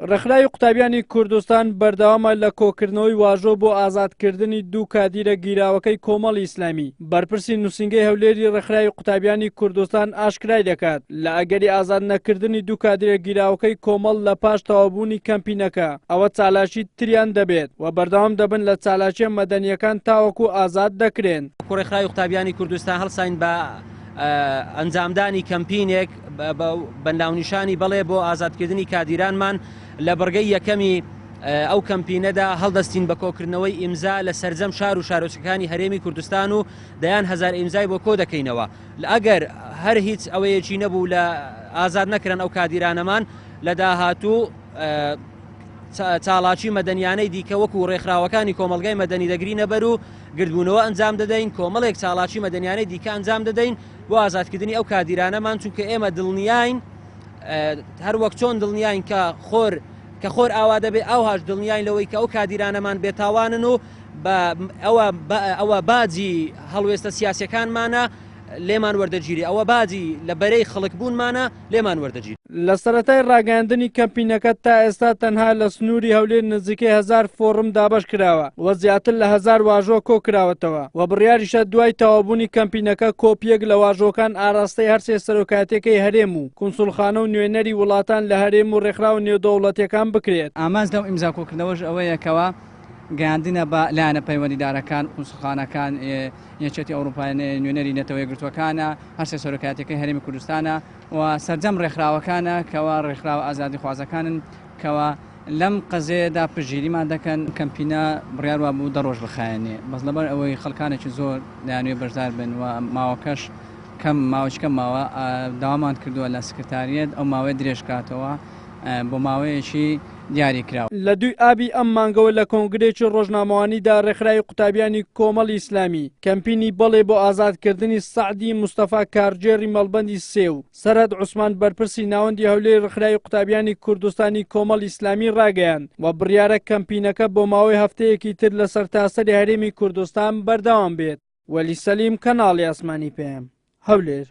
ڕێکخراوی قوتابیانی کوردستان بەردەوامە لە کۆکردنەوەی واژۆ بۆ ئازادکردنی دوو کادیرە گیراوەکەی کۆمەڵی ئیسلامی. بەرپرسی نووسینگەی هەولێری ڕێکخراوی قوتابیانی کوردستان ئاشکرای دەکات لە ئەگەری ئازاد نەکردنی دوو کادیرە گیراوەکەی کۆمەڵ لە پاش تەواوبوونی کەمپینەکە ئەوە چالاکی تریان دەبێت و بەردەوام دەبن لە چالاکیە مەدەنیەکان تاوەکو ئازاد دەکرێن. ڕێکخراوی قوتابیانی کوردستان هەڵساین بە ئەنجامدانی کەمپینێک بە ناونیشانی بەڵێ بۆ ئازادکردنی کادیرانمان لە بەرگەی یەکەمی ئەو کەمپینەدا هەڵدەستین بە کۆکردنەوەی ئیمزا لە سەرجەم شار و شارۆچەکانی هەرێمی کوردستان و دەیان هەزار ئیمزای بۆ کۆ دەکەینەوە. ئەگەر هەر هیچ ئەوەیەکی نەبوو لە ئازاد نەکرن ئەو کادیرانەمان لە داهاتوو چاڵاکی مەدەنیانەی دیکە وەکو ڕێکخراوەکانی کۆمەلگای مەدەنی دەگری نەبەر و گردبوونەوە ئەنجام دەدەین، کۆمەڵێک چاڵاکی مەدەنیانەی دیکە ئەنجام دەدەین بۆ ئازادکردنی ئەو کادیرانەمان، چونکە ئێمە دڵنیاین هەر وەک چۆن دڵنیاین کە خۆر ئاوا دەبێت ئەوهاش دڵنیاین لەوەی کە ئەو کادیرانەمان بێتاوانن و ئەوە باجی هەڵوێستە سیاسەکانمانە لێمان وەردەگیری، ئەوە باجی لە بەرەی خەڵک بوونمانە لێمان وەردەگیری. لە سەرەتای ڕاگەاندنی کەمپینەکە تا ئێستا تەنها لە سنووری هەولێر نزیکەی 1000 فۆڕم دابەش کراوە و زیاتر لە 1000 واژۆ کۆ کراوەتەوە و بڕیاریشە دوای تەواوبوونی کەمپینەکە کۆپیەک لە واژۆکان ئاراستەی هەرسێ سەرۆکاتەکەی هەرێم و کونسوڵخانە و نوێنەری وڵاتان لە هەرێم و ڕێکخراو نێودەوڵەتیەکان بکرێت. ئامانج لەو ئیمزا کۆکردنەوەش ئەوەیەکەوە گەاندنە بە لایەنە پەیوەندیدارەکان، کونسوڵخانەکان، یەکێتی ئەوروپای نوێنەری نێتەوە یەکگرتووەکانە، هەرسێ سەرۆکاتەکەی هەرێمی کوردستانە و سەرجەم ڕێکخراوەکانە کەوا ڕێکخراوە ئازادی خوازەکانن کەوا لەم قەزەیەدا پژگیریمان دەکەن کەمپینە بڕیار وا بوو دەڕۆژ بخایەنێ، بەس لەبەر ئەوەی خەڵکانێکی زۆر دەیانوێ بەشدار بن و ماوەکەش ماوەچکە ماوە داوامان کردووە لە سکرتاریەت ئەو ماوەی درێژکاتەوە بۆ ماوەیەکی دیاری کراوە. لە دوی ئابی ئەم مانگەوە لە کۆنگرێکی ڕۆژنامەوانیدا ڕێکخراوی قوتابیانی کۆمەڵی ئیسلامی کەمپینی بەڵێ بۆ ئازادکردنی سەعدی مستەفا کارجێری مەڵبەندی سێ و سەرەد عوسمان بەرپرسی ناوەندی هەولێر ڕێکخراوی قوتابیانی کوردستانی کۆمەڵی ئیسلامی ڕاگەیان و بڕیارە کەمپینەکە بۆ ماوەی هەفتەیەکی تر لە سەرتاسەری هەرێمی کوردستان بەردەوام بێت. وەلی سەلیم، کەناڵی ئاسمانی پێم، هەولێر.